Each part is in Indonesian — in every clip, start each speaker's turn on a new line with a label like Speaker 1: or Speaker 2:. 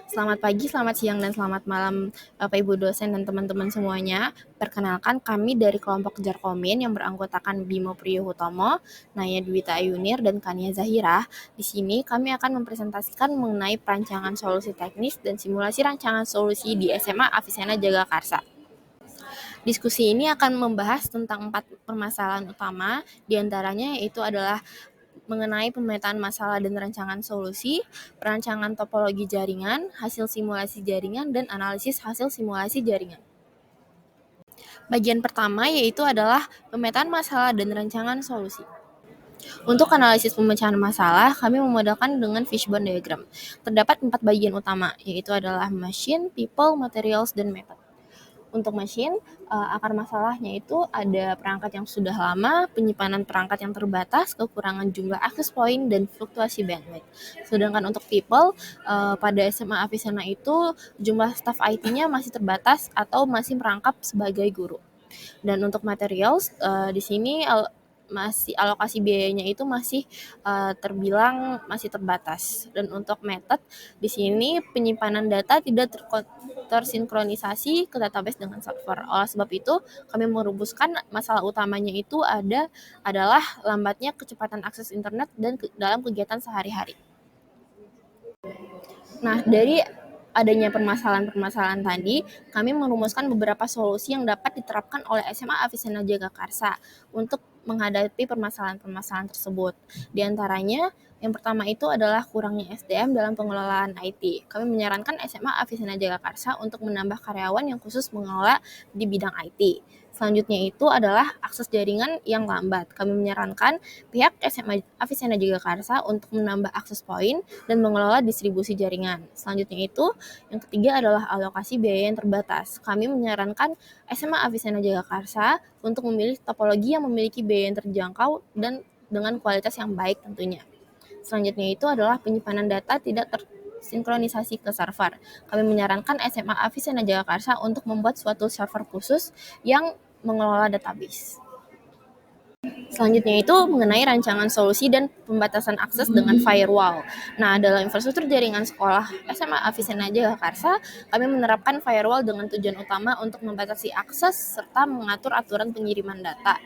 Speaker 1: Selamat pagi, selamat siang, dan selamat malam Bapak Ibu dosen dan teman-teman semuanya. Perkenalkan kami dari kelompok Kejar Komin yang beranggotakan Bimo Priyohutomo, Naya Dwita Ayunir, dan Kania Zahira. Di sini kami akan mempresentasikan mengenai perancangan solusi teknis dan simulasi rancangan solusi di SMA Avicenna Jagakarsa. Diskusi ini akan membahas tentang 4 permasalahan utama, diantaranya yaitu adalah mengenai pemetaan masalah dan rancangan solusi, perancangan topologi jaringan, hasil simulasi jaringan, dan analisis hasil simulasi jaringan. Bagian pertama yaitu adalah pemetaan masalah dan rancangan solusi. Untuk analisis pemecahan masalah, kami memodalkan dengan fishbone diagram. Terdapat 4 bagian utama, yaitu adalah machine, people, materials, dan method. Untuk machine, akar masalahnya itu ada perangkat yang sudah lama, penyimpanan perangkat yang terbatas, kekurangan jumlah access point, dan fluktuasi bandwidth. Sedangkan untuk people, pada SMA Avicenna itu jumlah staff IT-nya masih terbatas atau masih merangkap sebagai guru. Dan untuk materials, di sini masih alokasi biayanya itu masih terbilang masih terbatas. Dan untuk method, di sini penyimpanan data tidak tersinkronisasi ke database dengan server. Oleh sebab itu, kami merumuskan masalah utamanya itu adalah lambatnya kecepatan akses internet dan dalam kegiatan sehari-hari. Nah, dari adanya permasalahan-permasalahan tadi, kami merumuskan beberapa solusi yang dapat diterapkan oleh SMA Avicenna Jagakarsa untuk menghadapi permasalahan-permasalahan tersebut. Di antaranya, yang pertama itu adalah kurangnya SDM dalam pengelolaan IT. Kami menyarankan SMA Avicenna Jagakarsa untuk menambah karyawan yang khusus mengelola di bidang IT. Selanjutnya itu adalah akses jaringan yang lambat. Kami menyarankan pihak SMA Avicenna Jagakarsa untuk menambah akses point dan mengelola distribusi jaringan. Selanjutnya itu, yang ketiga adalah alokasi biaya yang terbatas. Kami menyarankan SMA Avicenna Jagakarsa untuk memilih topologi yang memiliki biaya yang terjangkau dan dengan kualitas yang baik tentunya. Selanjutnya itu adalah penyimpanan data tidak tersinkronisasi ke server. Kami menyarankan SMA Avicenna Jagakarsa untuk membuat suatu server khusus yang mengelola database. Selanjutnya itu mengenai rancangan solusi dan pembatasan akses dengan firewall. Nah, dalam infrastruktur jaringan sekolah SMA Avicenna Jagakarsa, kami menerapkan firewall dengan tujuan utama untuk membatasi akses serta mengatur aturan pengiriman data.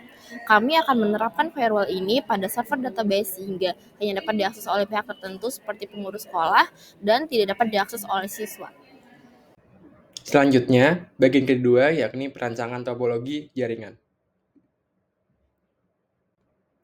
Speaker 1: Kami akan menerapkan firewall ini pada server database sehingga hanya dapat diakses oleh pihak tertentu seperti pengurus sekolah dan tidak dapat diakses oleh siswa.
Speaker 2: Selanjutnya, bagian kedua yakni perancangan topologi jaringan.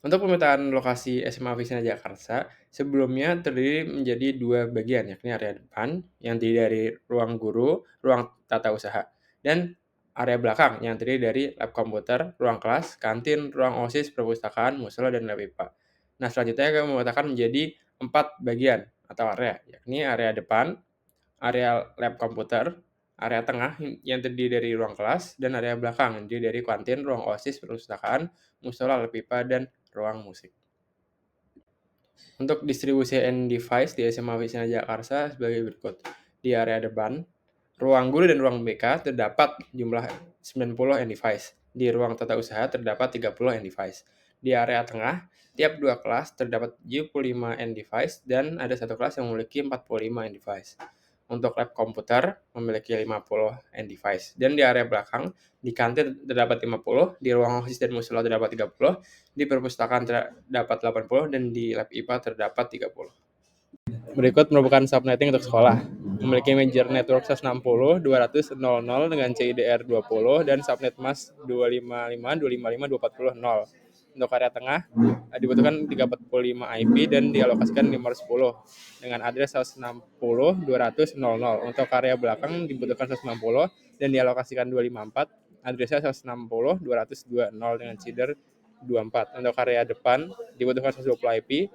Speaker 2: Untuk pemetaan lokasi SMA Avicenna Jakarta, sebelumnya terdiri menjadi 2 bagian, yakni area depan yang terdiri dari ruang guru, ruang tata usaha, dan area belakang yang terdiri dari lab komputer, ruang kelas, kantin, ruang OSIS, perpustakaan, musola, dan lab IPA. Nah, selanjutnya kami memetakan menjadi 4 bagian atau area, yakni area depan, area lab komputer, area tengah yang terdiri dari ruang kelas, dan area belakang yang terdiri dari kantin, ruang OSIS, perpustakaan, musola, lab IPA, dan ruang musik. Untuk distribusi end device di SMA Avicenna Jakarta sebagai berikut. Di area depan, ruang guru dan ruang BK terdapat jumlah 90 end device. Di ruang tata usaha terdapat 30 end device. Di area tengah, tiap 2 kelas terdapat 75 end device dan ada satu kelas yang memiliki 45 end device. Untuk lab komputer memiliki 50 end device. Dan di area belakang, di kantin terdapat 50, di ruang OSIS dan musola terdapat 30, di perpustakaan terdapat 80, dan di lab IPA terdapat 30. Berikut merupakan subnetting untuk sekolah. Memiliki major network 160, 200.00 dengan CIDR 20 dan subnet mask 255, 255, 240, 0. Untuk area tengah dibutuhkan 345 IP dan dialokasikan 510 dengan address 160, 200.00. Untuk area belakang dibutuhkan 160 dan dialokasikan 254, addressnya 160, 200.20 dengan CIDR 24. Untuk area depan dibutuhkan 120 IP,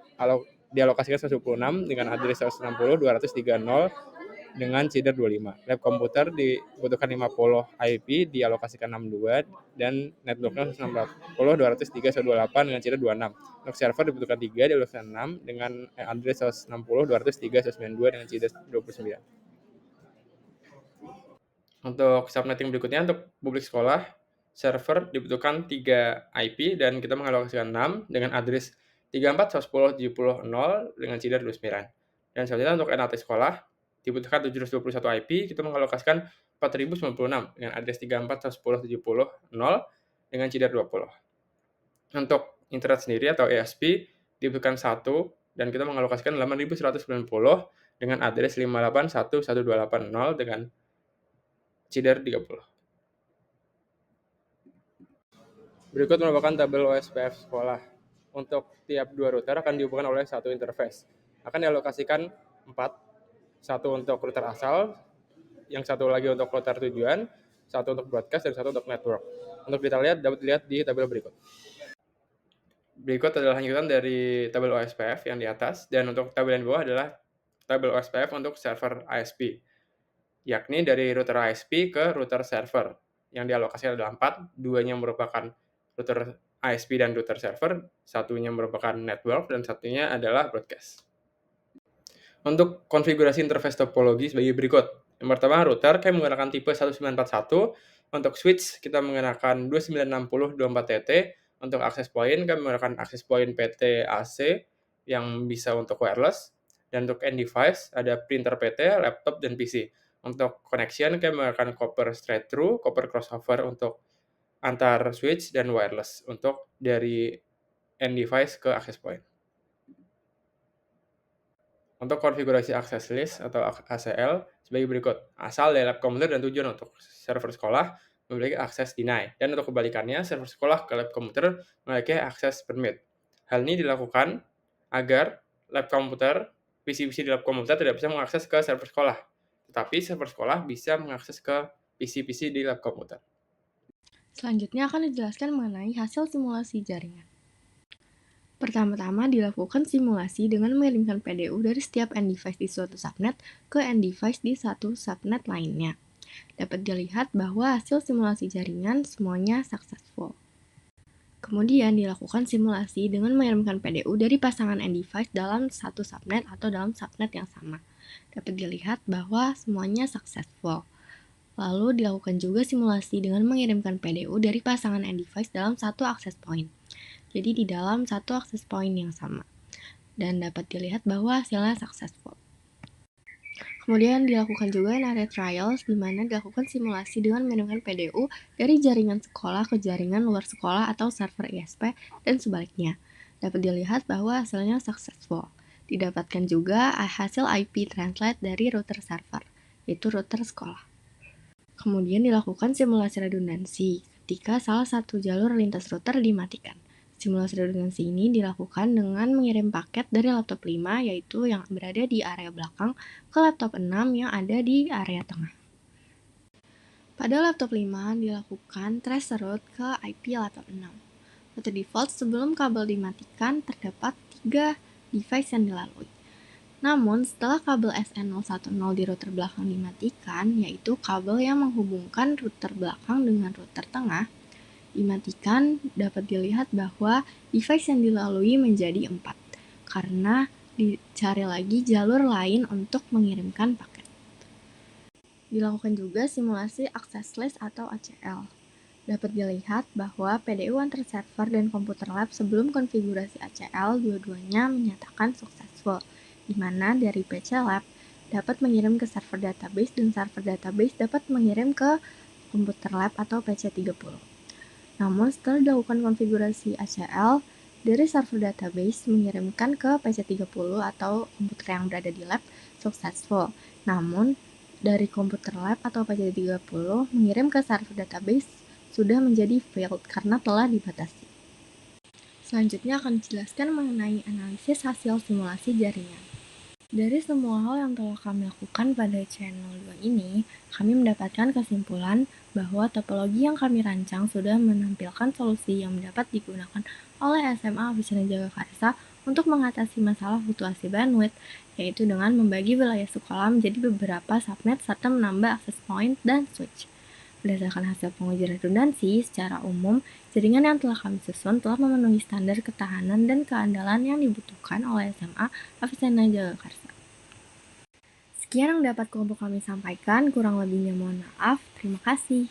Speaker 2: dialokasikan 126 dengan address 160, 230 dengan CIDR 25. Lab komputer dibutuhkan 50 IP, dialokasikan 62 dan networknya 160, 203, 128 dengan CIDR 26. Untuk server dibutuhkan 3, dialokasikan 6 dengan address 160, 203, 192 dengan CIDR 29. Untuk subnetting berikutnya untuk publik sekolah, server dibutuhkan 3 IP dan kita mengalokasikan 6 dengan address 34, 110, 70, 0 dengan CIDR 29. Dan selanjutnya untuk NLT sekolah, dibutuhkan 721 IP, kita mengalokasikan 4096 dengan address 34.110.70.0 dengan CIDR 20. Untuk internet sendiri atau ESP dibutuhkan 1 dan kita mengalokasikan 8190 dengan address 581.128.0 dengan CIDR 30. Berikut merupakan tabel OSPF sekolah. Untuk tiap 2 router akan dihubungkan oleh satu interface. Akan dialokasikan 4, satu untuk router asal, yang satu lagi untuk router tujuan, satu untuk broadcast, dan satu untuk network. Untuk detailnya dapat dilihat di tabel berikut. Berikut adalah lanjutan dari tabel OSPF yang di atas, dan untuk tabel yang di bawah adalah tabel OSPF untuk server ISP, yakni dari router ISP ke router server, yang dialokasikan adalah 4, duanya merupakan router ISP dan router server, satunya merupakan network, dan satunya adalah broadcast. Untuk konfigurasi interface topologi sebagai berikut. Yang pertama, router kami menggunakan tipe 1941. Untuk switch, kita menggunakan 296024TT. Untuk access point, kami menggunakan access point PT AC yang bisa untuk wireless. Dan untuk end device, ada printer PT, laptop, dan PC. Untuk connection, kami menggunakan copper straight through, copper crossover untuk antar switch, dan wireless untuk dari end device ke access point. Untuk konfigurasi access list atau ACL sebagai berikut. Asal dari lab komputer dan tujuan untuk server sekolah memiliki akses deny. Dan untuk kebalikannya, server sekolah ke lab komputer memiliki akses permit. Hal ini dilakukan agar lab komputer, PC-PC di lab komputer tidak bisa mengakses ke server sekolah. Tetapi server sekolah bisa mengakses ke PC-PC di lab komputer.
Speaker 3: Selanjutnya akan dijelaskan mengenai hasil simulasi jaringan. Pertama-tama dilakukan simulasi dengan mengirimkan PDU dari setiap end device di suatu subnet ke end device di satu subnet lainnya. Dapat dilihat bahwa hasil simulasi jaringan semuanya successful. Kemudian dilakukan simulasi dengan mengirimkan PDU dari pasangan end device dalam satu subnet atau dalam subnet yang sama. Dapat dilihat bahwa semuanya successful. Lalu dilakukan juga simulasi dengan mengirimkan PDU dari pasangan end device dalam satu access point. Jadi di dalam satu access point yang sama. Dan dapat dilihat bahwa hasilnya successful. Kemudian dilakukan juga area trials di mana dilakukan simulasi dengan mengirimkan PDU dari jaringan sekolah ke jaringan luar sekolah atau server ISP dan sebaliknya. Dapat dilihat bahwa hasilnya successful. Didapatkan juga hasil IP translate dari router server, yaitu router sekolah. Kemudian dilakukan simulasi redundansi ketika salah satu jalur lintas router dimatikan. Simulasi redundansi ini dilakukan dengan mengirim paket dari laptop 5, yaitu yang berada di area belakang, ke laptop 6 yang ada di area tengah. Pada laptop 5 dilakukan trace route ke IP laptop 6. Rute default sebelum kabel dimatikan terdapat 3 device yang dilalui. Namun, setelah kabel SN010 di router belakang dimatikan, yaitu kabel yang menghubungkan router belakang dengan router tengah, dimatikan, dapat dilihat bahwa device yang dilalui menjadi 4, karena dicari lagi jalur lain untuk mengirimkan paket. Dilakukan juga simulasi access list atau ACL. Dapat dilihat bahwa PDU antar server dan komputer lab sebelum konfigurasi ACL dua-duanya menyatakan successful, di mana dari PC lab dapat mengirim ke server database dan server database dapat mengirim ke komputer lab atau PC30. Namun setelah dilakukan konfigurasi ACL, dari server database mengirimkan ke PC30 atau komputer yang berada di lab successful. Namun dari komputer lab atau PC30 mengirim ke server database sudah menjadi failed karena telah dibatasi. Selanjutnya akan dijelaskan mengenai analisis hasil simulasi jaringan. Dari semua hal yang telah kami lakukan pada channel 2 ini, kami mendapatkan kesimpulan bahwa topologi yang kami rancang sudah menampilkan solusi yang dapat digunakan oleh SMA Avicenna Jagakarsa untuk mengatasi masalah fluktuasi bandwidth, yaitu dengan membagi wilayah sekolah menjadi beberapa subnet serta menambah access point dan switch. Berdasarkan hasil penguji redundansi, secara umum, jaringan yang telah kami susun telah memenuhi standar ketahanan dan keandalan yang dibutuhkan oleh SMA Avicenna Jagakarsa. Sekian yang dapat kelompok kami sampaikan, kurang lebihnya mohon maaf. Terima kasih.